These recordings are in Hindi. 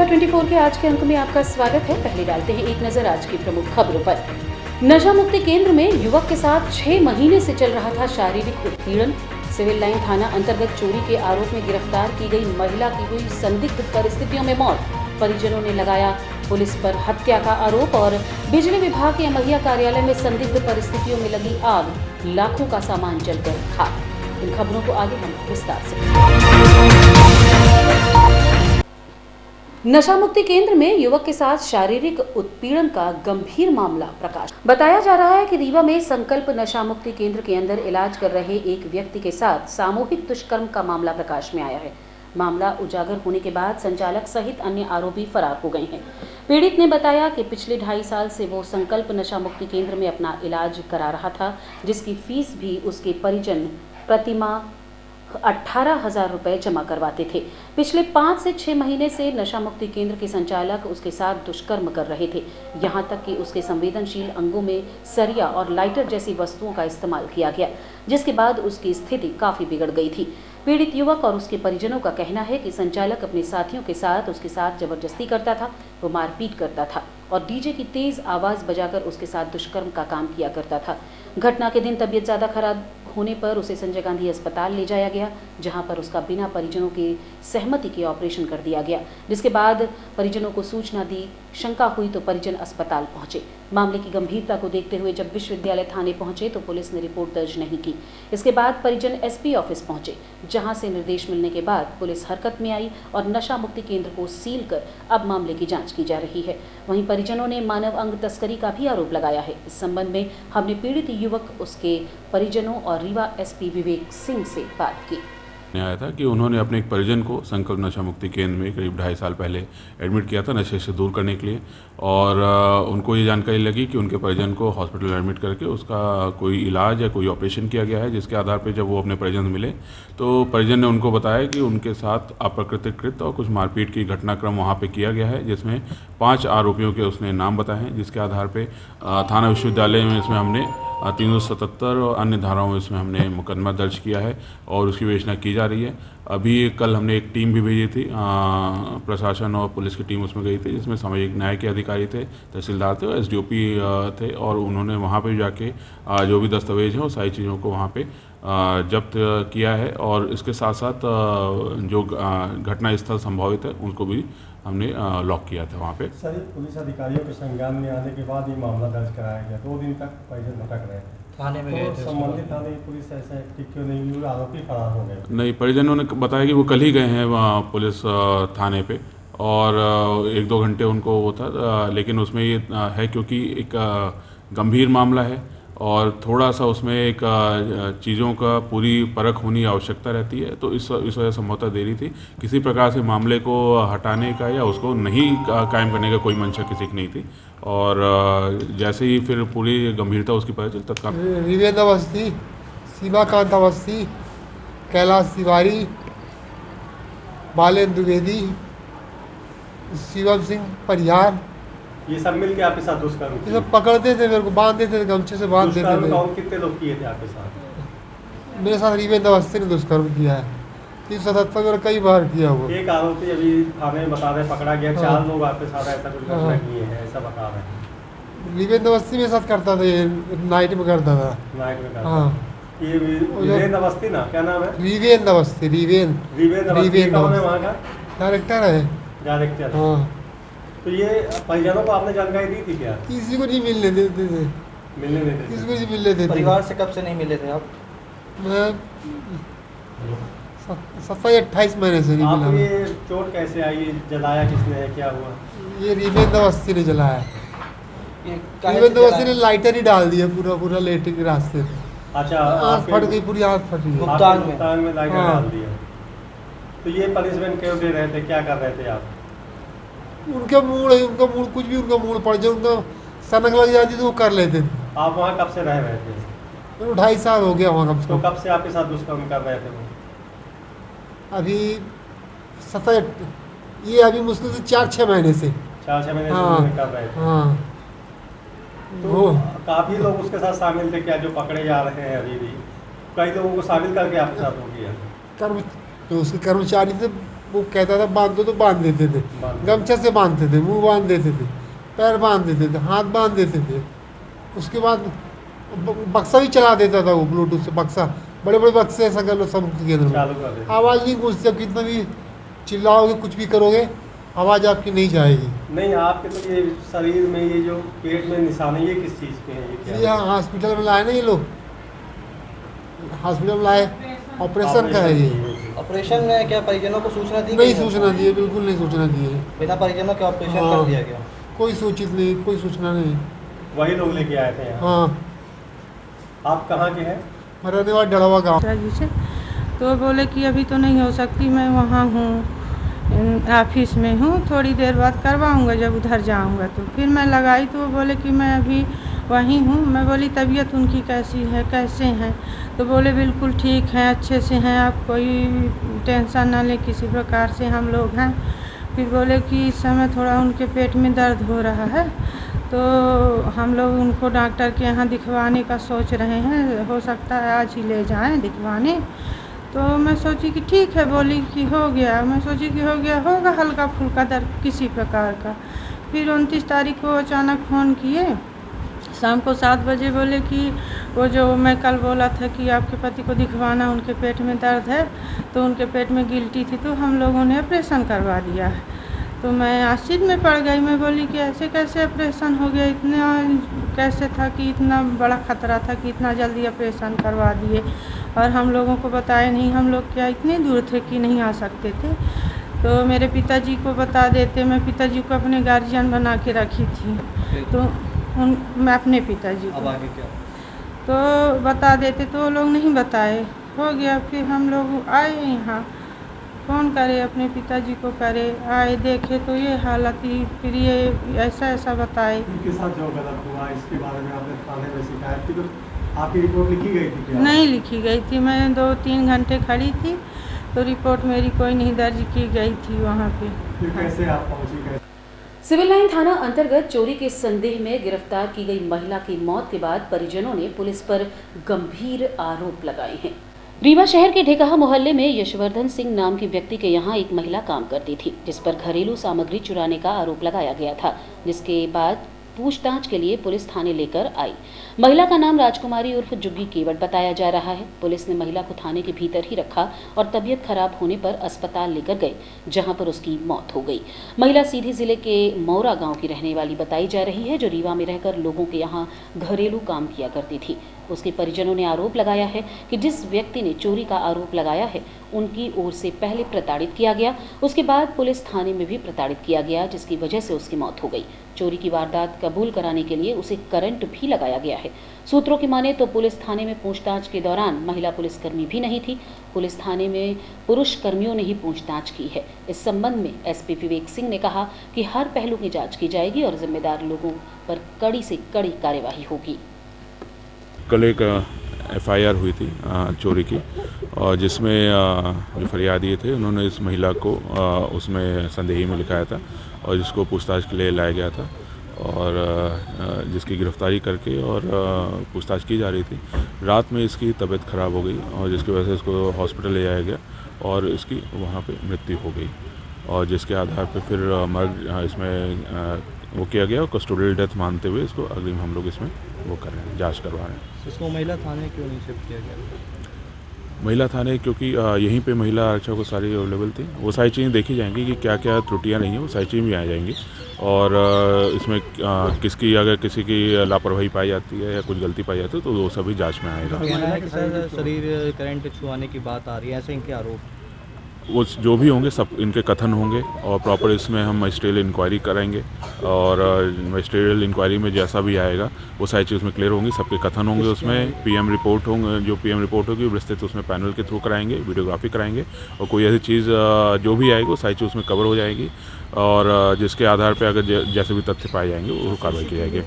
इंडिया 24 के आज के अंक में आपका स्वागत है। पहले डालते हैं एक नजर आज की प्रमुख खबरों पर। नशा मुक्ति केंद्र में युवक के साथ 6 महीने से चल रहा था शारीरिक उत्पीड़न। सिविल लाइन थाना अंतर्गत चोरी के आरोप में गिरफ्तार की गई महिला की हुई संदिग्ध परिस्थितियों में मौत। परिजनों ने लगाया पुलिस पर हत्या का आरोप। और बिजली विभाग के अमलिया कार्यालय में संदिग्ध परिस्थितियों में लगी आग, लाखों का सामान जलकर खाक। इन खबरों को आगे हम विस्तार से। नशा मुक्ति केंद्र में युवक के साथ शारीरिक उत्पीड़न का गंभीर मामला प्रकाश। बताया जा रहा है कि रीवा में संकल्प नशा मुक्ति केंद्र के अंदर इलाज कर रहे एक व्यक्ति के साथ सामूहिक दुष्कर्म का मामला प्रकाश में आया है। मामला उजागर होने के बाद संचालक सहित अन्य आरोपी फरार हो गए हैं। पीड़ित ने बताया कि पिछले 2.5 साल से वो संकल्प नशा मुक्ति केंद्र में अपना इलाज करा रहा था, जिसकी फीस भी उसके परिजन प्रतिमाह 18,000 रुपए जमा करवाते थे। पिछले 5 से 6 महीने से नशा मुक्ति केंद्र के संचालक उसके साथ दुष्कर्म कर रहे थे। यहां तक कि उसके संवेदनशील अंगों में सरिया और लाइटर जैसी वस्तुओं का इस्तेमाल किया गया, जिसके बाद उसकी स्थिति काफी बिगड़ गई थी। पीड़ित युवक और उसके परिजनों का कहना है कि संचालक अपने साथियों के साथ उसके साथ जबरदस्ती करता था, वो मारपीट करता था और डीजे की तेज आवाज बजाकर उसके साथ दुष्कर्म का काम किया करता था। घटना के दिन तबीयत ज्यादा खराब होने पर उसे संजय गांधी अस्पताल ले जाया गया, जहां पर उसका बिना परिजनों की सहमति के ऑपरेशन कर दिया गया, जिसके बाद परिजनों को सूचना दी। शंका हुई तो परिजन अस्पताल पहुंचे। मामले की गंभीरता को देखते हुए जब विश्वविद्यालय थाने पहुंचे तो पुलिस ने रिपोर्ट दर्ज नहीं की। इसके बाद परिजन एसपी ऑफिस पहुंचे, जहां से निर्देश मिलने के बाद पुलिस हरकत में आई और नशा मुक्ति केंद्र को सील कर अब मामले की जांच की जा रही है। वहीं परिजनों ने मानव अंग तस्करी का भी आरोप लगाया है। इस संबंध में हमने पीड़ित युवक, उसके परिजनों और रीवा एसपी विवेक सिंह से बात की। आया था कि उन्होंने अपने एक परिजन को संकल्प नशा मुक्ति केंद्र में करीब 2.5 साल पहले एडमिट किया था नशे से दूर करने के लिए, और उनको ये जानकारी लगी कि उनके परिजन को हॉस्पिटल एडमिट करके उसका कोई इलाज या कोई ऑपरेशन किया गया है, जिसके आधार पर जब वो अपने परिजन से मिले तो परिजन ने उनको बताया कि उनके साथ अप्राकृतिक कृत्य और कुछ मारपीट की घटनाक्रम वहाँ पर किया गया है, जिसमें 5 आरोपियों के उसने नाम बताए हैं, जिसके आधार पर थाना विश्वविद्यालय में इसमें हमने 377 और अन्य धाराओं में इसमें हमने मुकदमा दर्ज किया है और उसकी विवेचना की जा रही है। अभी कल हमने एक टीम भी भेजी थी, प्रशासन और पुलिस की टीम उसमें गई थी, जिसमें सामाजिक न्याय के अधिकारी थे, तहसीलदार थे और एसडीओपी थे, और उन्होंने वहाँ पे जाके जो भी दस्तावेज हैं वो सारी चीज़ों को वहाँ पे जब्त किया है। और इसके साथ साथ जो घटना स्थल संभावित है उनको भी हमने लॉक किया था वहाँ पे। सर, पुलिस अधिकारियों के संज्ञान में आने के बाद ये मामला दर्ज कराया गया। 2 दिन तक परिजन भटक रहे थे, थाने में गए थे, संबंधित थाने की पुलिस ऐसा एक्टिव क्यों नहीं हुई? आरोपी फरार हो गए? नहीं, परिजनों ने बताया कि वो कल ही गए हैं वहाँ पुलिस थाने पे, और 1-2 घंटे उनको वो था, लेकिन उसमें ये है क्योंकि एक गंभीर मामला है और थोड़ा सा उसमें एक चीज़ों का पूरी परख होनी आवश्यकता रहती है, तो इस वजह संभवतः देरी थी। किसी प्रकार से मामले को हटाने का या उसको नहीं कायम करने का कोई मंशा किसी की नहीं थी, और जैसे ही फिर पूरी गंभीरता उसकी पता चली तत्काल विवेक अवस्थी, सीमाकांत अवस्थी, कैलाश तिवारी, बालेंद्र द्विवेदी, शिवम सिंह परिहार, ये सब मिलके आपके साथ दुष्कर्म ये सब पकड़ते थे, मेरे को बांध देते थे, गमछे से बांध देते थे। कितने लोग किए थे आपके साथ? मेरे साथ रीवेंद्र अवस्थी ने दुष्कर्म किया है। 377 में कई बार किया हुआ। एक आरोपी अभी थाने में बता रहे पकड़ा गया। 4 लोग आपके साथ ऐसा कुछ घटना किए हैं, ऐसा बता रहे हैं। रीवेंद्र अवस्थी मेरे साथ करता था, ये नाइट में करता था। नाइट में करता? हाँ। ये वीरेंद्र अवस्थी ना, क्या नाम है? रीवेंद्र अवस्थी। रीवेंद्र कौन है वहाँ का? डायरेक्टर है। डायरेक्टर। हाँ। तो ये परिजनों को आपने जानकारी दी थी क्या? किसी को नहीं मिलने देते थे। मिलने देते थे? किसी को नहीं मिलने देते। परिवार से कब से नहीं मिले थे आप? मैं 27-28 महीने से नहीं मिला। ये चोट कैसे आई? जलाया किसने है? क्या हुआ? ये रीवेंद्र अवस्थी ने जलाया। रीवेंद्र अवस्थी ने लाइटर ही डाल दिया पूरा लेटे के रास्ते। अच्छा, आँख फट गई, पूरी आँख फट गई। भुगतान में लाइटर डाल दिया। तो ये पनिशमेंट क्यों दे रहे थे? क्या कर रहे थे आप? उनका मूड कुछ भी उनका मूड पड़ जाए, उनका सनक लग जाती तो वो कर लेते थे। आप वहाँ कब से रह रहे थे? 2.5 साल हो गया वहाँ कम से तो कम। कब से आपके साथ दुष्कर्म कर रहे थे वो? अभी 7 ये अभी मुश्किल से 4-6 महीने से। 4-6 महीने से कर रहे थे। हाँ। तो काफी लोग उसके साथ शामिल थे क्या, जो पकड़े जा रहे हैं अभी भी? कई लोगों को शामिल करके आपके साथ हो गया? तो उसके कर्मचारी थे वो कहता था बांध दो तो बांध देते थे, गमछे से बांधते थे, मुंह बांध देते थे, पैर बांध देते थे, हाथ बांध देते थे। उसके बाद बक्सा भी चला देता था वो, ब्लूटूथ से बक्सा, बड़े बड़े बक्से ऐसा कर लो सब केंद्र में, आवाज़ नहीं गूंजती। जब कितना भी चिल्लाओगे कुछ भी करोगे आवाज़ आपकी नहीं जाएगी। नहीं आपके तो ये शरीर में ये जो पेट में निशान है ये किस चीज़ के हैं? ये हॉस्पिटल में लाए ना, ये लोग हॉस्पिटल में लाए, ऑपरेशन का है ये। ऑपरेशन में क्या परिजनों को सूचना दी? नहीं सूचना दी है, बिल्कुल नहीं सूचना दी है। बिना परिजनों के ऑपरेशन कर दिया गया? कोई सूचित नहीं, कोई सूचना नहीं। वही लोग लेके आए थे यहाँ? हाँ। आप कहाँ के हैं? मैं रहने वाला डड़वा गाँव से। तो बोले कि अभी तो नहीं हो सकती, मैं वहाँ हूँ ऑफिस में हूँ, थोड़ी देर बाद करवाऊँगा जब उधर जाऊँगा। तो फिर मैं लगाई तो वो बोले कि मैं अभी वहीं हूँ। मैं बोली तबीयत उनकी कैसी है, कैसे हैं? तो बोले बिल्कुल ठीक हैं, अच्छे से हैं, आप कोई टेंशन ना लें, किसी प्रकार से हम लोग हैं। फिर बोले कि इस समय थोड़ा उनके पेट में दर्द हो रहा है, तो हम लोग उनको डॉक्टर के यहाँ दिखवाने का सोच रहे हैं, हो सकता है आज ही ले जाएं दिखवाने। तो मैं सोची कि ठीक है, बोली कि हो गया। मैं सोची कि हो गया होगा हल्का फुल्का दर्द किसी प्रकार का। फिर 29 तारीख को अचानक फ़ोन किए शाम को 7 बजे, बोले कि वो जो मैं कल बोला था कि आपके पति को दिखवाना, उनके पेट में दर्द है, तो उनके पेट में गिल्टी थी, तो हम लोगों ने ऑपरेशन करवा दिया है। तो मैं आश्चर्य में पड़ गई। मैं बोली कि ऐसे कैसे ऑपरेशन हो गया, इतना कैसे था कि इतना बड़ा खतरा था कि इतना जल्दी ऑपरेशन करवा दिए, और हम लोगों को बताया नहीं। हम लोग क्या इतने दूर थे कि नहीं आ सकते थे। तो मेरे पिताजी को बता देते, मैं पिताजी को अपने गार्जियन बना के रखी थी, तो मैं अपने पिताजी को आगे क्या? तो बता देते, तो वो लोग नहीं बताए। हो गया, फिर हम लोग आए यहाँ, फ़ोन करे अपने पिताजी को करे, आए देखे तो ये हालत ही, फिर ये ऐसा बताए। इनके साथ जो गलत हुआ इसके बारे में आपने थाने में शिकायत की, तो आपकी रिपोर्ट लिखी गई थी क्या? नहीं लिखी गई थी, मैं 2-3 घंटे खड़ी थी, तो रिपोर्ट मेरी कोई नहीं दर्ज की गई थी वहाँ पे। फिर कैसे आप पहुँची गए? सिविल लाइन थाना अंतर्गत चोरी के संदेह में गिरफ्तार की गई महिला की मौत के बाद परिजनों ने पुलिस पर गंभीर आरोप लगाए हैं। रीवा शहर के ढेकहा मोहल्ले में यशवर्धन सिंह नाम के व्यक्ति के यहाँ एक महिला काम करती थी, जिस पर घरेलू सामग्री चुराने का आरोप लगाया गया था, जिसके बाद पूछताछ के लिए पुलिस थाने लेकर आई। महिला का नाम राजकुमारी उर्फ जुग्गी केवट बताया जा रहा है। पुलिस ने महिला को थाने के भीतर ही रखा और तबीयत खराब होने पर अस्पताल लेकर गए, जहां पर उसकी मौत हो गई। महिला सीधी जिले के मौरा गांव की रहने वाली बताई जा रही है, जो रीवा में रहकर लोगों के यहां घरेलू काम किया करती थी। उसके परिजनों ने आरोप लगाया है कि जिस व्यक्ति ने चोरी का आरोप लगाया है, उनकी ओर से पहले प्रताड़ित किया गया, उसके बाद पुलिस थाने में भी प्रताड़ित किया गया, जिसकी वजह से उसकी मौत हो गई। चोरी की वारदात कबूल कराने के लिए उसे करंट भी लगाया गया है। सूत्रों की माने तो पुलिस थाने में पूछताछ के दौरान महिला पुलिसकर्मी भी नहीं थी। पुलिस थाने में पुरुष कर्मियों ने ही पूछताछ की है। इस संबंध में एसपी विवेक सिंह ने कहा कि हर पहलू की जांच की जाएगी और जिम्मेदार लोगों पर कड़ी से कड़ी कार्यवाही होगी। कल एक एफआईआर हुई थी चोरी की, और जिसमें जो फरियादी थे उन्होंने इस महिला को उसमें संदेही में लिखाया था और जिसको पूछताछ के लिए लाया गया था, और जिसकी गिरफ्तारी करके और पूछताछ की जा रही थी। रात में इसकी तबीयत ख़राब हो गई और जिसकी वजह से इसको हॉस्पिटल ले जाया गया और इसकी वहाँ पे मृत्यु हो गई, और जिसके आधार पे फिर मर्ग इसमें वो किया गया और कस्टोडियल डेथ मानते हुए इसको अग्रिम हम लोग इसमें वो कर रहे हैं, जांच करवा रहे हैं। इसको महिला थाने क्यों नहीं शिफ्ट किया गया? महिला थाने क्योंकि यहीं पे महिला आरक्षक को सारी अवेलेबल थी। वो सारी चीज़ें देखी जाएंगी कि क्या क्या त्रुटियां नहीं है, वो सारी चीज़ें भी आ जाएंगी, और इसमें किसकी अगर किसी की लापरवाही पाई जाती है या कुछ गलती पाई जाती है तो वो सभी जांच में आएगा। कहना है कि सर शरीर करंट छुआने की बात आ रही है, ऐसे इनके आरोप? वो जो भी होंगे सब इनके कथन होंगे और प्रॉपर इसमें हम मजिस्ट्रियल इंक्वायरी कराएंगे, और मजिस्ट्रियल इंक्वायरी में जैसा भी आएगा वो सारी चीज़ उसमें क्लियर होंगी, सबके कथन होंगे। उसमें पीएम रिपोर्ट होंगे, जो पीएम रिपोर्ट होगी विस्तृत उसमें पैनल के थ्रू कराएंगे, वीडियोग्राफी कराएंगे, और कोई ऐसी चीज़ जो भी आएगी वो सारी चीज़ उसमें कवर हो जाएगी, और जिसके आधार पर अगर जैसे भी तथ्य पाए जाएंगे वो कार्रवाई की जाएगी।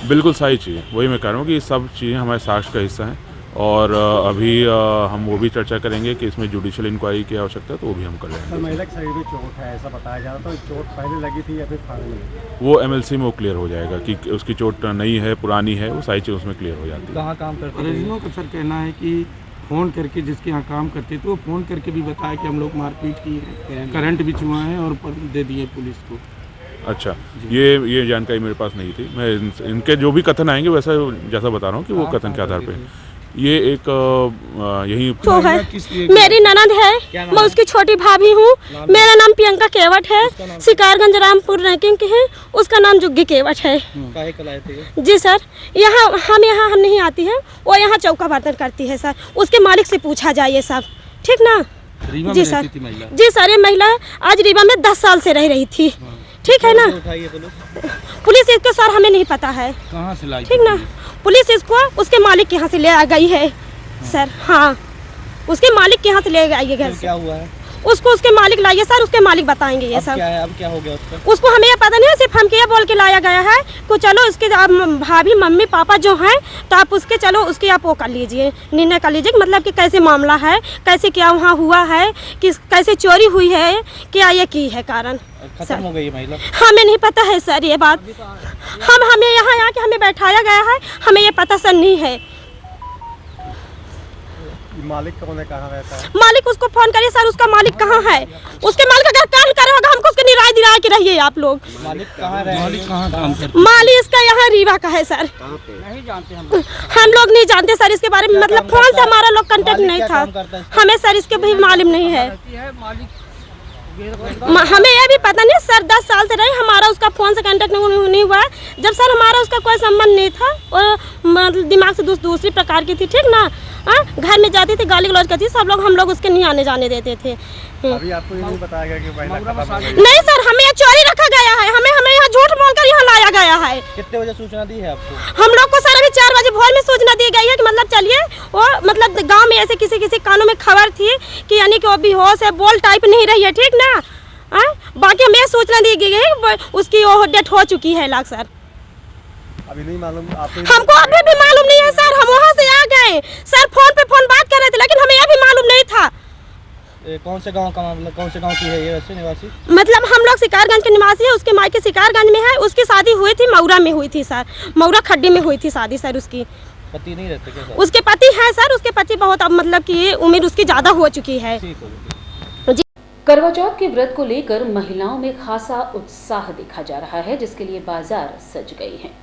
बिल्कुल सारी चीज़ें, वही मैं कह रहा हूँ कि सब चीज़ें हमारे साक्ष्य का हिस्सा हैं, और अभी हम वो भी चर्चा करेंगे कि इसमें जुडिशियल इंक्वायरी की आवश्यकता है, तो वो भी हम कर रहे हैं। महिला के शरीर में चोट है ऐसा बताया जा रहा था, तो चोट पहले लगी थी या फिर थाने में? वो एमएलसी में वो क्लियर हो जाएगा कि उसकी चोट नई है पुरानी है, वो सारी चीज़ उसमें क्लियर हो जाती है। कहाँ काम करते हैं? परिजनों का सर कहना है कि फ़ोन करके जिसके यहाँ काम करते थे वो फ़ोन करके भी बताया कि हम लोग मारपीट किए हैं, करंट भी छुआ है और दे दिए पुलिस को। अच्छा, ये जानकारी मेरे पास नहीं थी। मैं इनके जो भी कथन आएंगे वैसा जैसा बता रहा हूँ कि वो कथन के आधार पे ये एक यही तो है मेरी ननद है, मैं उसकी छोटी भाभी हूँ। मेरा नाम प्रियंका केवट है, शिकारगंज रामपुर रैंकिंग के है। उसका नाम जुग्गी केवट है। जी सर, हम नहीं आती है, वो यहाँ चौका बर्तन करती है सर। उसके मालिक से पूछा जाइए सब, ठीक ना। जी सर, जी सर, ये महिला आज रीवा में 10 साल से रह रही थी, ठीक है ना। पुलिस इसको सर हमें नहीं पता है कहाँ से लाई, ठीक ना। पुलिस इसको उसके मालिक के यहाँ से ले आ गई है सर। हाँ, उसके मालिक के यहाँ से ले आई है घर से। क्या हुआ है? उसको उसके मालिक लाइए सर, उसके मालिक बताएंगे ये सब। क्या है अब, क्या हो गया उसको हमें ये पता नहीं है, सिर्फ हमके ये बोल के लाया गया है कि चलो उसके भाभी मम्मी पापा जो हैं तो आप उसके चलो उसके आप वो कर लीजिए, निर्णय कर लीजिए, मतलब कि कैसे मामला है, कैसे क्या वहाँ हुआ है, किस कैसे चोरी हुई है, क्या ये की है कारण। खत्म हो गई महिला, हमें नहीं पता है सर ये बात। हमें यहाँ आके हमें बैठाया गया है, हमें ये पता सर नहीं है। मालिक कौन है, कहाँ रहता है? मालिक उसको फोन करिए सर, उसका मालिक कहाँ है। उसके मालिक अगर काम करे होगा हमको उसके निराय दिलाए के रहिए आप लोग। मालिक कहाँ काम करता है? मालिक इसका यहाँ रीवा का है सर। नहीं जानते हम लोग नहीं जानते सर इसके बारे में, मतलब फोन से हमारा लोग कांटेक्ट नहीं था, हमें सर इसके भी मालूम नहीं है। हमें ये भी पता नहीं सर, 10 साल से रहे, हमारा उसका फ़ोन से कांटेक्ट नहीं हुआ है। जब सर हमारा उसका कोई संबंध नहीं था, और मतलब दिमाग से दूसरी प्रकार की थी, ठीक ना। घर में जाती थी, गाली गलौज करती, सब लोग हम लोग उसके नहीं आने जाने देते थे। अभी आपको ये नहीं बताया गया कि नहीं सर, हमें चोरी रखा गया है, हमें यहाँ झूठ बोलकर यहाँ लाया गया है। कितने बजे सूचना दी है आपको? हम लोग को सर अभी 4 बजे भोर में सूचना दी गई है कि मतलब चलिए, वो मतलब गांव में ऐसे किसी कानों में खबर थी कि यानी कि वो बेहोश है, बोल टाइप नहीं रही है, ठीक ना। बाकी हमें सूचना दी गई है उसकी वो डेथ हो चुकी है लाख सर। अभी नहीं मालूम आपको? हमको अभी भी मालूम नहीं है सर, हम वहाँ से आ गए सर, फोन पे फोन बात कर रहे थे, लेकिन हमें यह भी मालूम नहीं था। कौन से गांव का मामला, कौन से गांव की है ये वैसे निवासी? मतलब हम लोग शिकारगंज के निवासी है, उसके मायके शिकारगंज में है। उसकी शादी हुई थी मऊरा में हुई थी सर, मऊरा खड्डी में हुई थी शादी सर। उसकी पति नहीं रहते क्या सर? उसके पति है सर, उसके पति बहुत अब मतलब कि उम्र उसकी ज्यादा हो चुकी है। करवा चौथ के व्रत को लेकर महिलाओं में खासा उत्साह देखा जा रहा है, जिसके लिए बाजार सज गए हैं।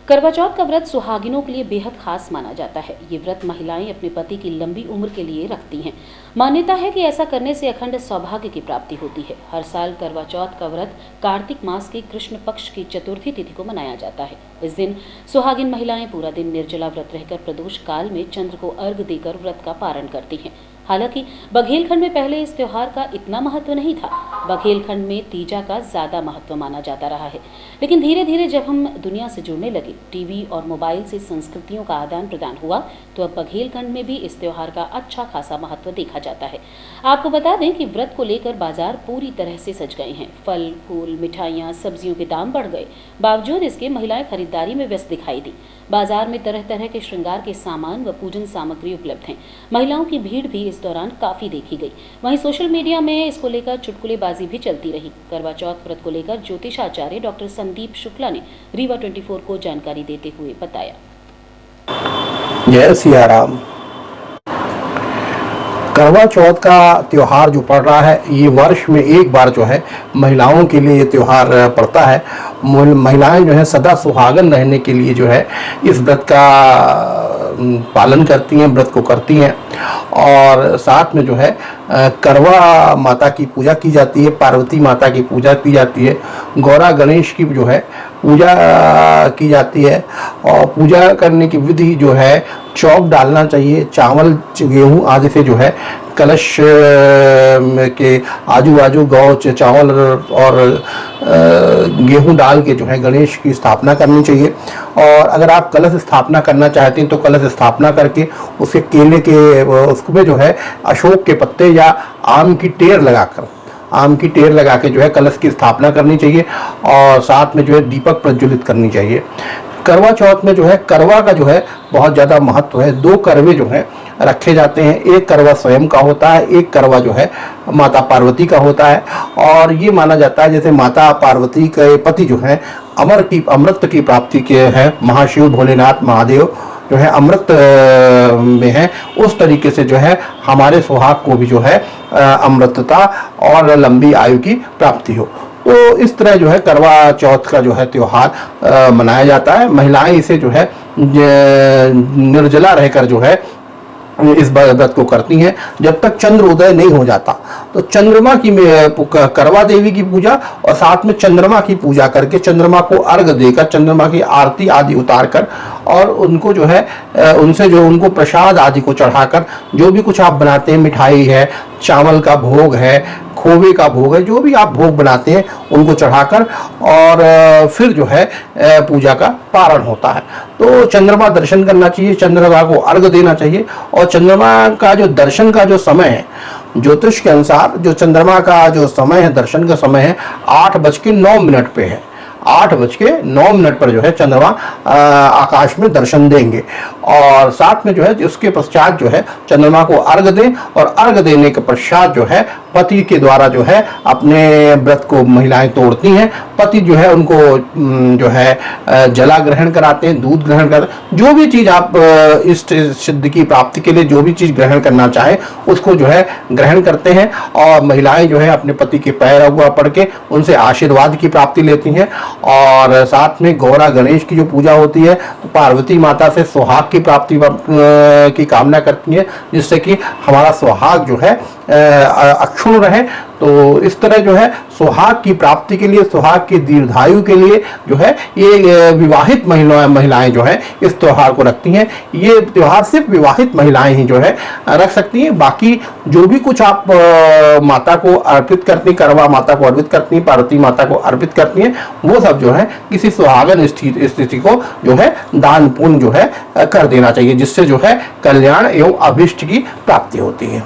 करवा चौथ का व्रत सुहागिनों के लिए बेहद खास माना जाता है। ये व्रत महिलाएं अपने पति की लंबी उम्र के लिए रखती हैं। मान्यता है कि ऐसा करने से अखंड सौभाग्य की प्राप्ति होती है। हर साल करवा चौथ का व्रत कार्तिक मास के कृष्ण पक्ष की चतुर्थी तिथि को मनाया जाता है। इस दिन सुहागिन महिलाएं पूरा दिन निर्जला व्रत रहकर प्रदोष काल में चंद्र को अर्घ्य देकर व्रत का पारण करती हैं। हालांकि बघेलखंड में पहले इस त्योहार का इतना महत्व नहीं था। बघेलखंड में तीजा का ज्यादा महत्व माना जाता रहा है, लेकिन धीरे धीरे जब हम दुनिया से जुड़ने लगे, टीवी और मोबाइल से संस्कृतियों का आदान प्रदान हुआ, तो अब बघेलखंड में भी इस त्योहार का अच्छा खासा महत्व देखा जाता है। आपको बता दें कि व्रत को लेकर बाजार पूरी तरह से सज गए हैं। फल, फूल, मिठाइयाँ, सब्जियों के दाम बढ़ गए, बावजूद इसके महिलाएं खरीदारी में व्यस्त दिखाई दी। बाजार में तरह तरह के श्रृंगार के सामान व पूजन सामग्री उपलब्ध हैं। महिलाओं की भीड़ भी इस दौरान काफी देखी गई। वहीं सोशल मीडिया में इसको लेकर चुटकुलेबाजी भी चलती रही। करवा चौथ व्रत को लेकर ज्योतिषाचार्य डॉक्टर संदीप शुक्ला ने रीवा 24 को जानकारी देते हुए बताया। जय सिया राम। करवा चौथ का त्यौहार जो पड़ रहा है, ये वर्ष में एक बार जो है महिलाओं के लिए ये त्यौहार पड़ता है। महिलाएं जो है सदा सुहागन रहने के लिए जो है इस व्रत का पालन करती हैं, व्रत को करती हैं। और साथ में जो है करवा माता की पूजा की जाती है, पार्वती माता की पूजा की जाती है, गौरा गणेश की जो है पूजा की जाती है। और पूजा करने की विधि जो है चौक डालना चाहिए, चावल गेहूँ आदि से जो है कलश के आजू बाजू गौ चावल और गेहूं डाल के जो है गणेश की स्थापना करनी चाहिए। और अगर आप कलश स्थापना करना चाहते हैं तो कलश स्थापना करके उसके केले के उसमें जो है अशोक के पत्ते या आम की टेर लगा के जो है कलश की स्थापना करनी चाहिए। और साथ में जो है दीपक प्रज्वलित करनी चाहिए। करवा चौथ में जो है करवा का जो है बहुत ज़्यादा महत्व है। 2 करवे जो हैं रखे जाते हैं, एक करवा स्वयं का होता है, एक करवा जो है माता पार्वती का होता है। और ये माना जाता है जैसे माता पार्वती के पति जो हैं अमृत की प्राप्ति के हैं महाशिव भोलेनाथ महादेव जो है अमृत में है, उस तरीके से जो है हमारे सुहाग को भी जो है अमृतता और लंबी आयु की प्राप्ति हो। तो इस तरह जो है करवा चौथ का जो है त्योहार मनाया जाता है। महिलाएं इसे जो है निर्जला रहकर जो है इस व्रत को करती हैं जब तक चंद्र उदय नहीं हो जाता। तो चंद्रमा की करवा देवी की पूजा और साथ में चंद्रमा की पूजा करके चंद्रमा को अर्घ देकर चंद्रमा की आरती आदि उतार कर और उनको जो है उनसे जो उनको प्रसाद आदि को चढ़ाकर जो भी कुछ आप बनाते हैं, मिठाई है, चावल का भोग है, खोवे का भोग है, जो भी आप भोग बनाते हैं उनको चढ़ाकर और फिर जो है पूजा का पारण होता है। तो चंद्रमा दर्शन करना चाहिए, चंद्रमा को अर्घ देना चाहिए। और चंद्रमा का जो दर्शन का जो समय है, ज्योतिष के अनुसार जो चंद्रमा का जो समय है, दर्शन का समय है 8:09 पे है। 8:09 पर जो है चंद्रमा आकाश में दर्शन देंगे और साथ में जो है उसके पश्चात जो है चंद्रमा को अर्घ दें और अर्घ देने के पश्चात जो है पति के द्वारा जो है अपने व्रत को महिलाएं तोड़ती हैं। पति जो है उनको जो है जला ग्रहण कराते हैं, दूध ग्रहण कराते हैं, जो भी चीज आप इष्ट सिद्धि की प्राप्ति के लिए जो भी चीज ग्रहण करना चाहे उसको जो है ग्रहण करते हैं और महिलाएं जो है अपने पति के पैर अगुआ पड़ के उनसे आशीर्वाद की प्राप्ति लेती हैं। और साथ में गौरा गणेश की जो पूजा होती है तो पार्वती माता से सुहाग की प्राप्ति की कामना करती है, जिससे कि हमारा सुहाग जो है अक्षुण्ण रहे। तो इस तरह जो है सुहाग की प्राप्ति के लिए, सुहाग की दीर्घायु के लिए जो है ये विवाहित महिलाएं जो है इस त्योहार को रखती हैं। ये त्योहार सिर्फ विवाहित महिलाएं ही जो है रख सकती हैं। बाकी जो भी कुछ आप माता को अर्पित करती हैं, करवा माता को अर्पित करती हैं, पार्वती माता को अर्पित करती हैं, वो सब जो है किसी सुहागन स्थिति को जो है दान पुण्य जो है कर देना चाहिए, जिससे जो है कल्याण एवं अभिष्ट की प्राप्ति होती है।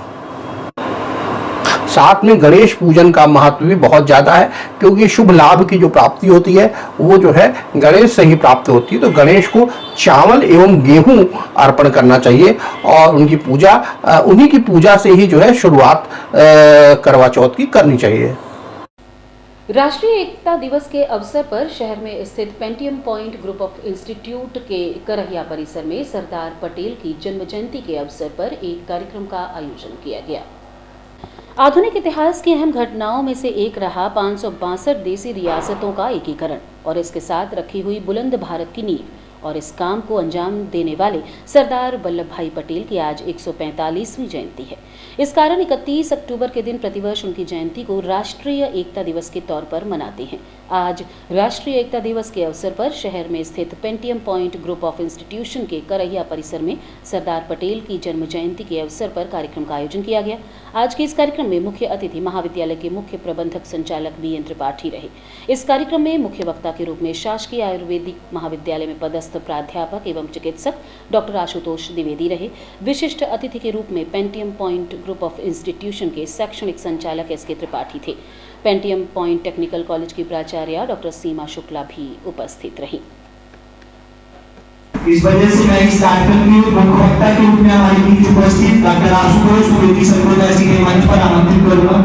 साथ में गणेश पूजन का महत्व भी बहुत ज्यादा है, क्योंकि शुभ लाभ की जो प्राप्ति होती है वो जो है गणेश से ही प्राप्त होती है। तो गणेश को चावल एवं गेहूं अर्पण करना चाहिए और उनकी पूजा उन्हीं की पूजा से ही जो है शुरुआत करवा चौथ की करनी चाहिए। राष्ट्रीय एकता दिवस के अवसर पर शहर में स्थित Pentium point group of institute के करहिया परिसर में सरदार पटेल की जन्म जयंती के अवसर पर एक कार्यक्रम का आयोजन किया गया। आधुनिक इतिहास की अहम घटनाओं में से एक रहा 562 देसी रियासतों का एकीकरण और इसके साथ रखी हुई बुलंद भारत की नींव, और इस काम को अंजाम देने वाले सरदार वल्लभ भाई पटेल की आज 145वीं जयंती है। इस कारण 31 अक्टूबर के दिन प्रतिवर्ष उनकी जयंती को राष्ट्रीय एकता दिवस के तौर पर मनाते हैं। आज राष्ट्रीय एकता दिवस के अवसर पर शहर में स्थित Pentium point group of institution के करहिया परिसर में सरदार पटेल की जन्म जयंती के अवसर पर कार्यक्रम का आयोजन किया गया। आज के इस कार्यक्रम में मुख्य अतिथि महाविद्यालय के मुख्य प्रबंधक संचालक बीएन त्रिपाठी रहे। इस कार्यक्रम में मुख्य वक्ता के रूप में शासकीय आयुर्वेदिक महाविद्यालय में पदस्थ प्राध्यापक एवं चिकित्सक डॉक्टर आशुतोष द्विवेदी रहे। विशिष्ट अतिथि के रूप में Pentium point group of institution के शैक्षणिक संचालक एसके त्रिपाठी थे। पेंटियम पॉइंट टेक्निकल कॉलेज की प्राचार्य डॉक्टर सीमा शुक्ला भी उपस्थित रही। इस वजह से मैं इस कार्यक्रम में मुख्य वक्ता के रूप में हमारे बीच उपस्थित डॉक्टर आशुतोष द्विवेदी सर जी के मंच पर आमंत्रित करूंगा।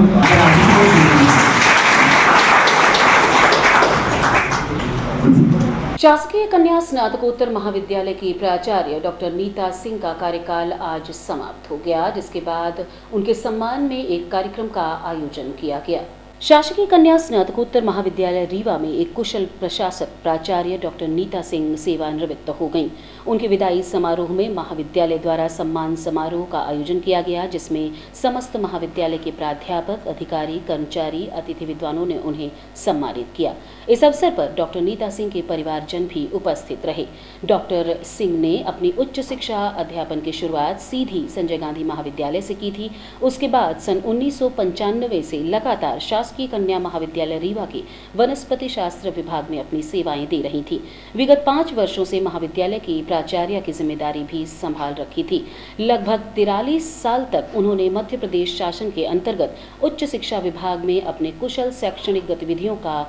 शासकीय कन्या स्नातकोत्तर महाविद्यालय की प्राचार्य डॉक्टर नीता सिंह का कार्यकाल आज समाप्त हो गया, जिसके बाद उनके सम्मान में एक कार्यक्रम का आयोजन किया गया। शासकीय कन्या स्नातकोत्तर महाविद्यालय रीवा में एक कुशल प्रशासक प्राचार्य डॉक्टर नीता सिंह सेवानिवृत्त हो गईं। उनके विदाई समारोह में महाविद्यालय द्वारा सम्मान समारोह का आयोजन किया गया, जिसमें समस्त महाविद्यालय के प्राध्यापक, अधिकारी, कर्मचारी, अतिथि विद्वानों ने उन्हें सम्मानित किया। इस अवसर पर डॉक्टर नीता सिंह के परिवारजन भी उपस्थित रहे। डॉक्टर सिंह ने अपनी उच्च शिक्षा अध्यापन की शुरुआत सीधी संजय गांधी महाविद्यालय से की थी। उसके बाद सन 1995 से लगातार शासकीय कन्या महाविद्यालय रीवा के वनस्पति शास्त्र विभाग में अपनी सेवाएं दे रही थी। विगत 5 वर्षों से महाविद्यालय की प्राचार्य की जिम्मेदारी भी संभाल रखी थी। लगभग 43 साल तक उन्होंने मध्य प्रदेश शासन के अंतर्गत उच्च शिक्षा विभाग में अपने कुशल शैक्षणिक गतिविधियों का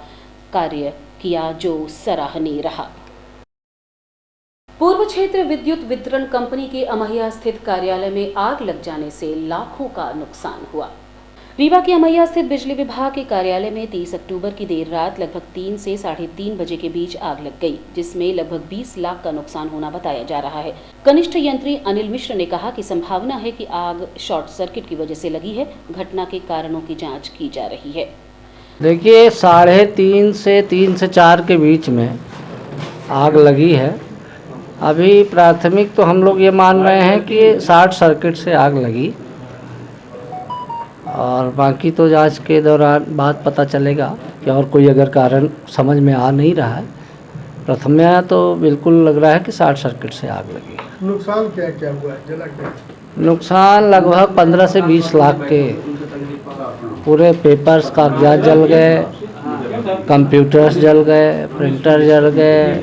कार्य किया, जो सराहनीय रहा। पूर्व क्षेत्र विद्युत वितरण कंपनी के अमहिया स्थित कार्यालय में आग लग जाने से लाखों का नुकसान हुआ। रीवा की अमैया स्थित बिजली विभाग के कार्यालय में 30 अक्टूबर की देर रात लगभग 3 से 3:30 बजे के बीच आग लग गई, जिसमें लगभग 20 लाख का नुकसान होना बताया जा रहा है। कनिष्ठ यंत्री अनिल मिश्र ने कहा कि संभावना है कि आग शॉर्ट सर्किट की वजह से लगी है। घटना के कारणों की जांच की जा रही है। देखिए 3:30 से 3 से 4 के बीच में आग लगी है। अभी प्राथमिक तो हम लोग ये मान रहे हैं कि शॉर्ट सर्किट से आग लगी, और बाकी तो जांच के दौरान बात पता चलेगा कि और कोई अगर कारण समझ में आ नहीं रहा है। प्रथमया तो बिल्कुल लग रहा है कि शॉर्ट सर्किट से आग लगी। नुकसान क्या क्या हुआ है, जला क्या? नुकसान लगभग 15 से 20 लाख के पूरे पेपर्स, कागजात जल गए, कंप्यूटर्स जल गए, प्रिंटर जल गए,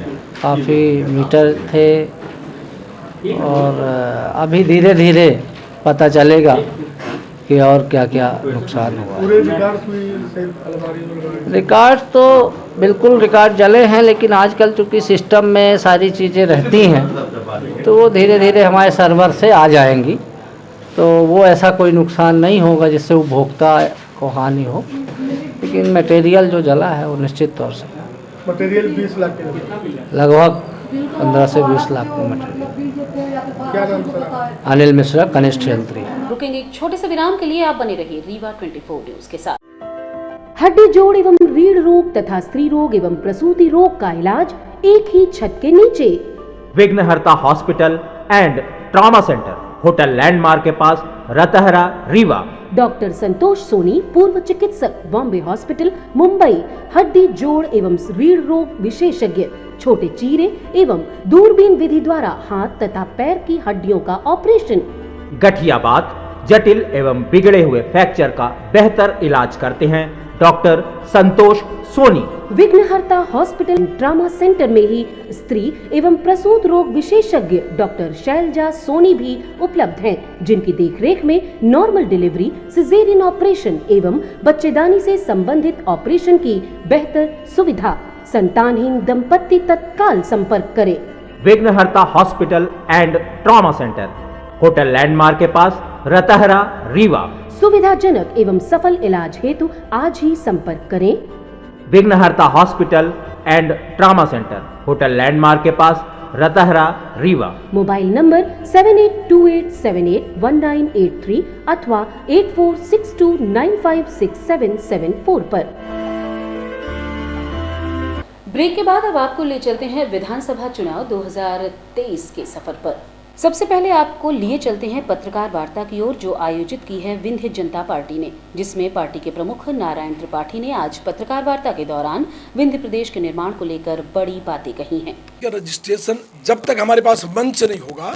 काफ़ी मीटर थे, और अभी धीरे धीरे पता चलेगा कि और क्या क्या नुकसान हुआ। पूरे रिकॉर्ड तो बिल्कुल रिकॉर्ड जले हैं, लेकिन आजकल चूँकि सिस्टम में सारी चीज़ें रहती हैं तो वो धीरे धीरे हमारे सर्वर से आ जाएंगी, तो वो ऐसा कोई नुकसान नहीं होगा जिससे उपभोक्ता को हानि हो। लेकिन मटेरियल जो जला है वो निश्चित तौर से मटेरियल 20 लाख के लगभग 15 से 20 लाख का मटेरियल। क्या नाम सर? अनिल मिश्रा, कनिष्ठ यंत्री। रुकेंगे एक छोटे से विराम के लिए। आप बने रहिए रीवा 24 न्यूज के साथ। हड्डी जोड़ एवं रीढ़ रोग तथा स्त्री रोग एवं प्रसूति रोग का इलाज एक ही छत के नीचे। विघ्नहर्ता hospital and trauma centre, hotel landmark के पास, रतहरा, रीवा। डॉक्टर संतोष सोनी, पूर्व चिकित्सक, बॉम्बे हॉस्पिटल, मुंबई। हड्डी जोड़ एवं रीढ़ रोग विशेषज्ञ, छोटे चीरे एवं दूरबीन विधि द्वारा हाथ तथा पैर की हड्डियों का ऑपरेशन। गठियाबात, जटिल एवं बिगड़े हुए फ्रैक्चर का बेहतर इलाज करते हैं डॉक्टर संतोष सोनी। विघ्नहर्ता हॉस्पिटल ट्रॉमा सेंटर में ही स्त्री एवं प्रसूत रोग विशेषज्ञ डॉक्टर शैलजा सोनी भी उपलब्ध हैं, जिनकी देखरेख में नॉर्मल डिलीवरी, सिजेरियन ऑपरेशन एवं बच्चेदानी से संबंधित ऑपरेशन की बेहतर सुविधा। संतानहीन दंपत्ति तत्काल संपर्क करें। विघ्नहर्ता hospital and trauma centre, hotel landmark के पास, रतहरा, रीवा। सुविधाजनक एवं सफल इलाज हेतु आज ही संपर्क करें। विघ्नहर्ता hospital and trauma centre, hotel landmark के पास, रतहरा, रीवा। मोबाइल नंबर 7828781983 अथवा 8462956774 पर। ब्रेक के बाद अब आपको ले चलते हैं विधानसभा चुनाव 2023 के सफर पर। सबसे पहले आपको लिए चलते हैं पत्रकार वार्ता की ओर, जो आयोजित की है विंध्य जनता पार्टी ने, जिसमें पार्टी के प्रमुख नारायण त्रिपाठी ने आज पत्रकार वार्ता के दौरान विंध्य प्रदेश के निर्माण को लेकर बड़ी बातें कही हैं। रजिस्ट्रेशन जब तक हमारे पास मंच नहीं होगा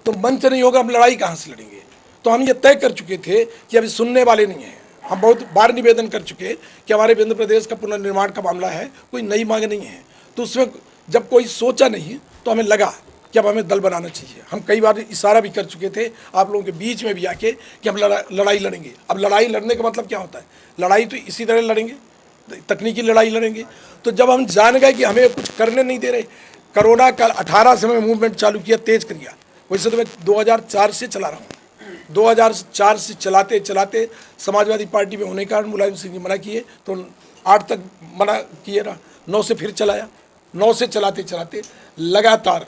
तो मंच नहीं होगा, हम लड़ाई कहाँ से लड़ेंगे। तो हम ये तय कर चुके थे कि अभी सुनने वाले नहीं हैं। हम बहुत बार निवेदन कर चुके कि हमारे विंध्य प्रदेश का पुनर्निर्माण का मामला है, कोई नई मांग नहीं है। तो उसमें जब कोई सोचा नहीं तो हमें लगा कि अब हमें दल बनाना चाहिए। हम कई बार इशारा भी कर चुके थे आप लोगों के बीच में भी आके कि हम लड़ाई लड़ेंगे। अब लड़ाई लड़ने का मतलब क्या होता है? लड़ाई तो इसी तरह लड़ेंगे, तकनीकी लड़ाई लड़ेंगे। तो जब हम जान गए कि हमें कुछ करने नहीं दे रहे, कोरोना काल 18 से मैं मूवमेंट चालू किया, तेज कर दिया। वैसे तो मैं 2004 से चला रहा हूँ। 2004 से चलाते चलाते समाजवादी पार्टी में होने के कारण मुलायम सिंह जी मना किए तो 8 तक मना किए रहा, 9 से फिर चलाया। 9 से चलाते चलाते लगातार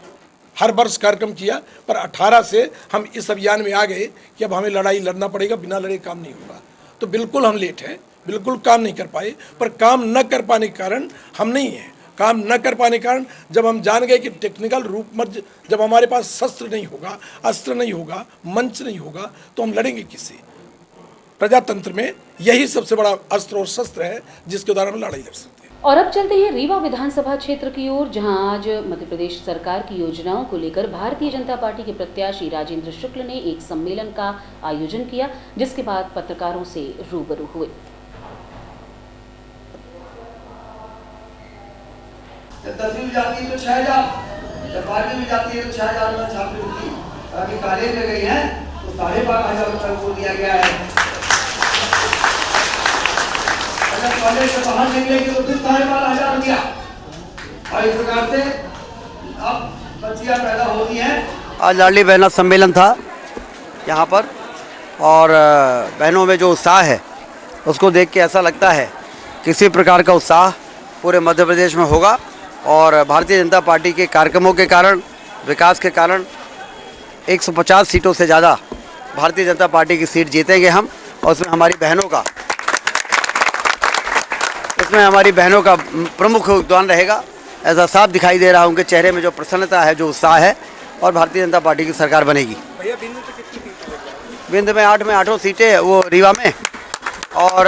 हर वर्ष कार्यक्रम किया, पर 18 से हम इस अभियान में आ गए कि अब हमें लड़ाई लड़ना पड़ेगा, बिना लड़े काम नहीं होगा। तो बिल्कुल हम लेट हैं, बिल्कुल काम नहीं कर पाए, पर काम न कर पाने के कारण हम नहीं हैं। काम न कर पाने के कारण जब हम जान गए कि टेक्निकल रूप में जब हमारे पास शस्त्र नहीं होगा, अस्त्र नहीं होगा, मंच नहीं होगा, तो हम लड़ेंगे किससे? प्रजातंत्र में यही सबसे बड़ा अस्त्र और शस्त्र है जिसके द्वारा हम लड़ाई लड़ सकते हैं। और अब चलते हैं रीवा विधानसभा क्षेत्र की ओर, जहां आज मध्य प्रदेश सरकार की योजनाओं को लेकर भारतीय जनता पार्टी के प्रत्याशी राजेंद्र शुक्ल ने एक सम्मेलन का आयोजन किया, जिसके बाद पत्रकारों से रूबरू हुए। तहसील जाती है तो 6000, जब पार्टी भी जाती है तो 6000 में छात्रवृत्ति, अभी कॉलेज में गई है तो 12,500 रुपये को दिया गया है। अगर कॉलेज से बाहर निकलेगी तो फिर 12,500 दिया। और इस प्रकार से अब बच्चियां पैदा होती हैं। आज लाडली बहना सम्मेलन था यहाँ पर, और बहनों में जो उत्साह है उसको देख के ऐसा लगता है किसी प्रकार का उत्साह पूरे मध्य प्रदेश में होगा। और भारतीय जनता पार्टी के कार्यक्रमों के कारण, विकास के कारण 150 सीटों से ज़्यादा भारतीय जनता पार्टी की सीट जीतेंगे हम। और इसमें हमारी बहनों का प्रमुख योगदान रहेगा। ऐसा साफ दिखाई दे रहा है उनके चेहरे में जो प्रसन्नता है, जो उत्साह है, और भारतीय जनता पार्टी की सरकार बनेगी। बिंद में 8 में 8 सीटें वो रीवा में, और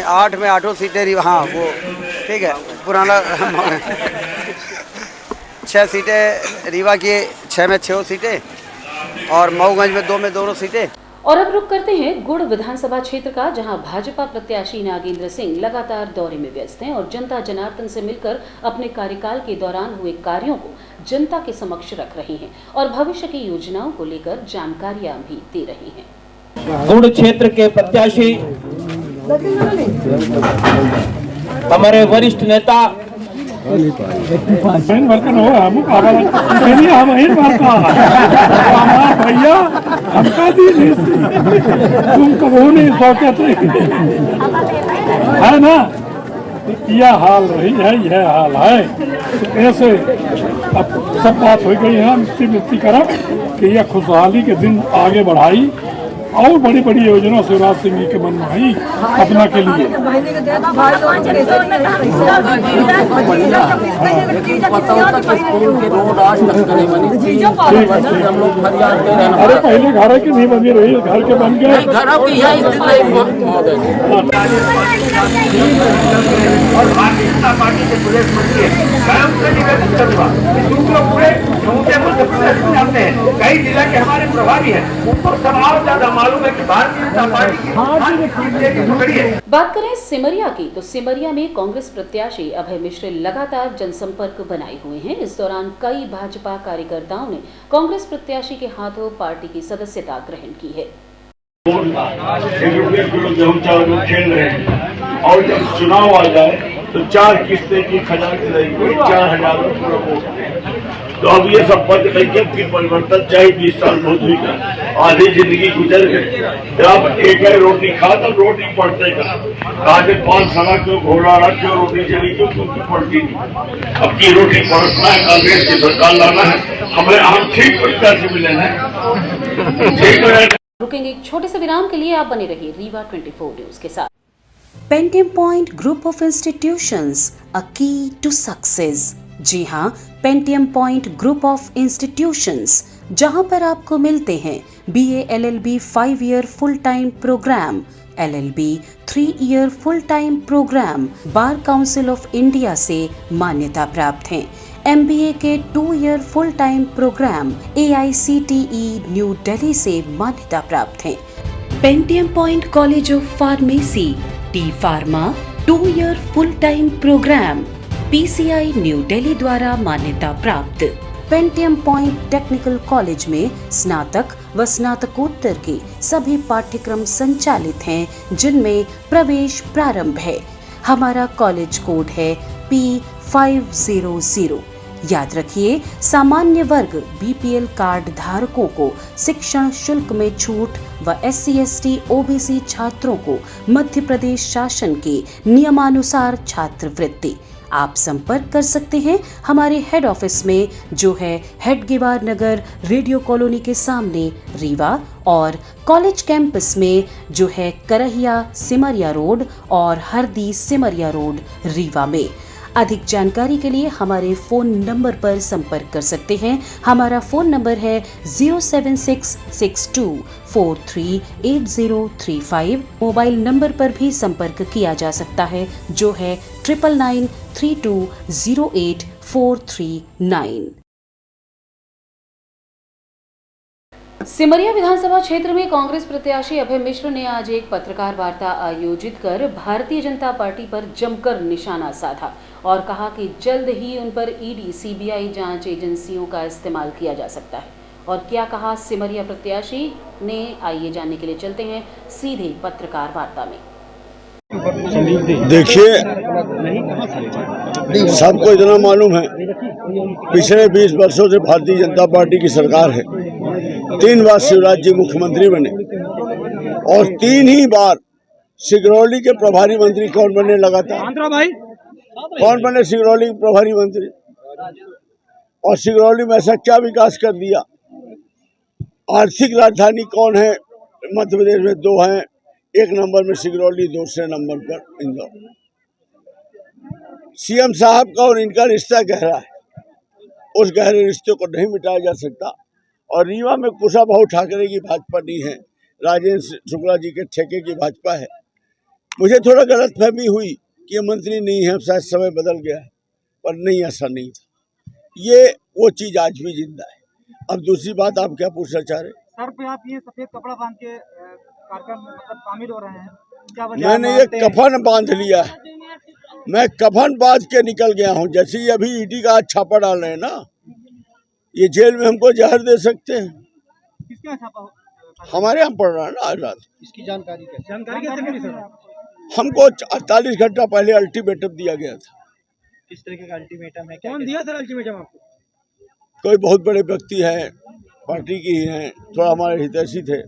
8 में 8 सीटें रीवा, हाँ वो ठीक है, पुराना 6 सीटें रीवा की, 6 में 6 सीटें, और मऊगंज में 2 में 2 सीटें। और अब रुक करते हैं गुड़ विधानसभा क्षेत्र का, जहां भाजपा प्रत्याशी नागेंद्र सिंह लगातार दौरे में व्यस्त हैं और जनता जनार्दन से मिलकर अपने कार्यकाल के दौरान हुए कार्यों को जनता के समक्ष रख रहे हैं और भविष्य की योजनाओं को लेकर जानकारियां भी दे रहे हैं। गुड़ क्षेत्र के प्रत्याशी हमारे वरिष्ठ नेता भैया हमका तुम कबो नहीं सोचते है ना, यह हाल रही है, यह हाल है। तो ऐसे अब सब बात हो गई है, मिट्टी करब कि यह खुशहाली के दिन आगे बढ़ाई और बड़ी बड़ी योजना शिवराज सिंह जी के मन में आई अपना के लिए। अरे पहले घर की नहीं बनी रही, घर के बन गए। और भारतीय जनता पार्टी के प्रदेश मंत्री निवेदन करूंगा पूरे समूचे मध्य प्रदेश में आते हैं, कई जिला के हमारे प्रभारी हैं, उनको सवाल ज्यादा मालूम है कि भारतीय जनता पार्टी की। बात करें सिमरिया की, तो सिमरिया में कांग्रेस प्रत्याशी अभय मिश्र लगातार जनसंपर्क बनाए हुए हैं। इस दौरान कई भाजपा कार्यकर्ताओं ने कांग्रेस प्रत्याशी के हाथों पार्टी की सदस्यता ग्रहण की है। हम 4 लोग खेल रहे हैं और जब चुनाव आ जाए तो 4 किस्तें की खजान रहेगी, 4000 पूरा वोट। तो अब ये सब बंद करके फिर परिवर्तन चाहिए। 20 साल मोदी का आधी जिंदगी गुजर गई, जब एक रोटी खा तब रोटी पड़ते का, आज 5 साल क्यों घोड़ा रहा, क्यों रोटी चली, क्यों पड़ती नहीं। अब की रोटी पड़तना है, कांग्रेस की सरकार लाना है, हमें हम ठीक तरीका से मिले हैं, ठीक है। रुकेंगे एक छोटे से विराम के लिए, आप बने रहिए रीवा 24 न्यूज के साथ। Pentium point group of institutions, a key to success. जी हाँ, Pentium point group of institutions, जहां पर आपको मिलते हैं BA LLB 5 year full time program, LLB 3 year full time program, bar council of India से मान्यता प्राप्त हैं। MBA के 2 year full time program AICTE New Delhi से मान्यता प्राप्त हैं। Pentium point college of pharmacy, D pharma 2 year full time program PCI new Delhi द्वारा मान्यता प्राप्त। पेंटियम पॉइंट टेक्निकल कॉलेज में स्नातक व स्नातकोत्तर के सभी पाठ्यक्रम संचालित हैं, जिनमें प्रवेश प्रारंभ है। हमारा कॉलेज कोड है P500। याद रखिए, सामान्य वर्ग BPL कार्ड धारकों को शिक्षण शुल्क में छूट व SC ST OBC छात्रों को मध्य प्रदेश शासन के नियमानुसार छात्रवृत्ति। आप संपर्क कर सकते हैं हमारे हेड ऑफिस में, जो है हेडगेवार नगर रेडियो कॉलोनी के सामने रीवा, और कॉलेज कैंपस में जो है करहिया सिमरिया रोड और हरदी सिमरिया रोड रीवा में। अधिक जानकारी के लिए हमारे फ़ोन नंबर पर संपर्क कर सकते हैं। हमारा फ़ोन नंबर है 07662438035। मोबाइल नंबर पर भी संपर्क किया जा सकता है, जो है 9992084339। सिमरिया विधानसभा क्षेत्र में कांग्रेस प्रत्याशी अभय मिश्र ने आज एक पत्रकार वार्ता आयोजित कर भारतीय जनता पार्टी पर जमकर निशाना साधा और कहा कि जल्द ही उन पर ED CBI जांच एजेंसियों का इस्तेमाल किया जा सकता है। और क्या कहा सिमरिया प्रत्याशी ने, आइए जानने के लिए चलते हैं सीधे पत्रकार वार्ता में। देखिए, सबको इतना मालूम है, पिछले 20 वर्षों से भारतीय जनता पार्टी की सरकार है 3 बार शिवराज जी मुख्यमंत्री बने और 3 ही बार सिगरौली के प्रभारी मंत्री कौन बने लगातार? कौन बने सिगरौली के प्रभारी मंत्री? और सिगरौली में ऐसा क्या विकास कर दिया? आर्थिक राजधानी कौन है मध्य प्रदेश में? 2 हैं, 1 नंबर में सिगरौली, दूसरे नंबर पर इंदौर। सीएम साहब का और इनका रिश्ता गहरा है, उस गहरे रिश्ते को नहीं मिटाया जा सकता। और रीवा में कुशाभाऊ ठाकरे की भाजपा नहीं है, राजेंद्र शुक्ला जी के ठेके की भाजपा है। मुझे थोड़ा गलतफहमी हुई कि ये मंत्री नहीं है, शायद समय बदल गया है, पर नहीं, ऐसा नहीं था। ये वो चीज आज भी जिंदा है। अब दूसरी बात आप क्या पूछना चाह रहे? सर पे आप ये सफेद कपड़ा बांध के कार्यक्रम में मतलब शामिल हो रहे हैं, क्या वजह? मैंने ये कफन बांध लिया है, मैं कफन बांध के निकल गया हूँ। जैसे ही अभी ईडी का आज छापा डाल रहे हैं ना, ये जेल में हमको जहर दे सकते हैं। किसके यहाँ छापा? हमारे यहाँ पड़ रहा है ना आज रात। इसकी जानकारी कैसे मिली सर? हमको 48 घंटा पहले अल्टीमेटम दिया गया था। किस तरीके का अल्टीमेटम है? कौन दिया सर अल्टीमेटम आपको? कोई बहुत बड़े व्यक्ति हैं, पार्टी की ही हैं, थोड़ा हमारे हितैषी थे।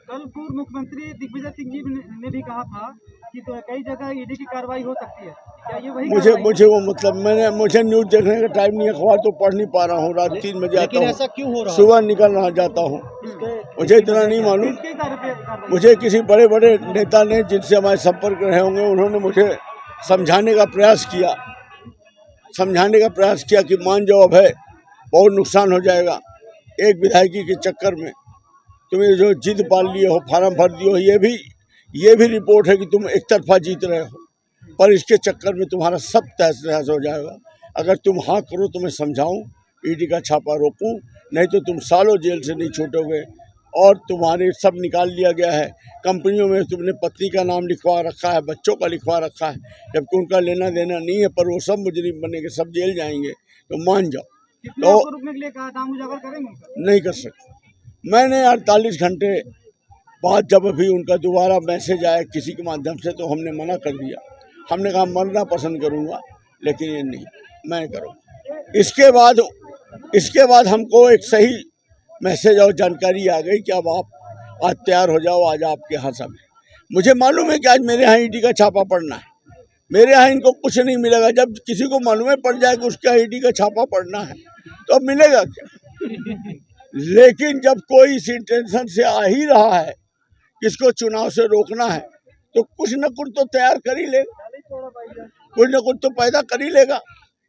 कल पूर्व मुख्यमंत्री दिग्विजय सिंह जी ने भी कहा था कि तो कई जगह ईडी की कार्रवाई हो सकती है, क्या ये वही? मुझे वो मतलब मुझे न्यूज देखने का टाइम नहीं है, अखबार तो पढ़ नहीं पा रहा हूँ। रात 3 बजे आता हूँ, ऐसा क्यों हो रहा है? सुबह निकल रहा जाता हूँ, मुझे इतना नहीं मालूम। मुझे किसी बड़े बड़े नेता ने जिनसे हमारे संपर्क रहे होंगे, उन्होंने मुझे समझाने का प्रयास किया कि मान जाओ, अब है बहुत नुकसान हो जाएगा। एक विधायकी के चक्कर में तुम्हें जो जिद पाल लिए हो, फार्म भर दिए हो, ये भी रिपोर्ट है कि तुम एक तरफा जीत रहे हो, पर इसके चक्कर में तुम्हारा सब तहस नहस हो जाएगा। अगर तुम हाँ करो तो मैं समझाऊं, ईडी का छापा रोकूं, नहीं तो तुम सालों जेल से नहीं छूटोगे। और तुम्हारे सब निकाल लिया गया है। कंपनियों में तुमने पत्नी का नाम लिखवा रखा है, बच्चों का लिखवा रखा है, जबकि उनका लेना देना नहीं है, पर वो सब मुजरिम बनेंगे, सब जेल जाएंगे। तो मान जाओ। तो रुकने के लिए कहा, दाम उजागर करेंगे? नहीं कर सकते। मैंने 48 घंटे बाद जब अभी उनका दोबारा मैसेज आया किसी के माध्यम से, तो हमने मना कर दिया। हमने कहा मरना पसंद करूँगा, लेकिन ये नहीं मैं करूँगा। इसके बाद हमको एक सही मैसेज और जानकारी आ गई कि अब आप आज तैयार हो जाओ, आज आपके यहाँ सब है। मुझे मालूम है कि आज मेरे यहाँ ईडी का छापा पड़ना है, मेरे यहाँ इनको कुछ नहीं मिलेगा। जब किसी को मालूम पड़ जाए कि उसके यहाँ ईडी का छापा पड़ना है, तो अब मिलेगा क्या? लेकिन जब कोई इस इंटेंशन से आ ही रहा है कि इसको चुनाव से रोकना है, तो कुछ न कुछ तो तैयार कर ही लेगा, कुछ न कुछ तो पैदा कर ही लेगा।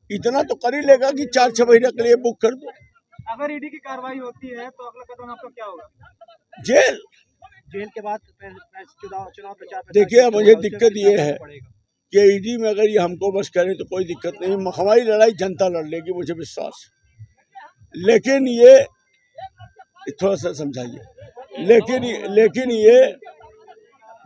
इतना तो कर ही लेगा कि 4-6 महीने के लिए बुक कर दो। अगर ईडी की कार्रवाई होती है तो अगला कदम आपका क्या होगा? जेल के बाद चुनाव प्रचार। देखिए, मुझे दिक्कत ये है कि ईडी में अगर ये हमको बस करें तो कोई दिक्कत नहीं, हमारी लड़ाई जनता लड़ लेगी, मुझे विश्वास है। लेकिन ये थोड़ा सा समझाइए।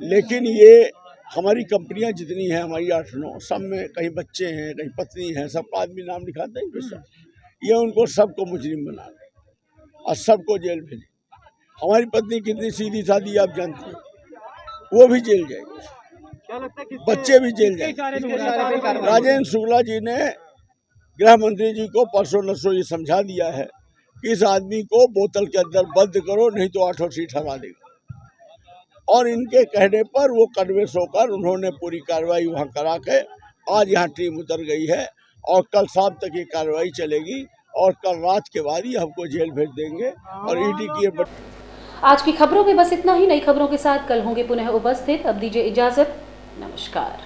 लेकिन ये हमारी कंपनियां जितनी हैं, हमारी 8-9, सब में कहीं बच्चे हैं, कहीं पत्नी है, सबका आदमी नाम लिखाता है विश्वास। ये उनको सबको मुजरिम बना रहे और सबको जेल भेजे। हमारी पत्नी कितनी सीधी सादी आप जानते हैं, वो भी जेल जाएगी, बच्चे भी जेल जाएंगे। राजेंद्र शुक्ला जी ने गृह मंत्री जी को परसों नसों ये समझा दिया है कि इस आदमी को बोतल के अंदर बंद करो, नहीं तो 8 सीट हरा देगा। और इनके कहने पर वो कन्वेंस होकर उन्होंने पूरी कार्रवाई वहाँ करा के आज यहाँ टीम उतर गई है और कल शाम तक ये कार्रवाई चलेगी और कल रात के बाद ही हमको जेल भेज देंगे। और ईडी की आज की खबरों में बस इतना ही। नई खबरों के साथ कल होंगे पुनः उपस्थित। अब दीजिए इजाजत, नमस्कार।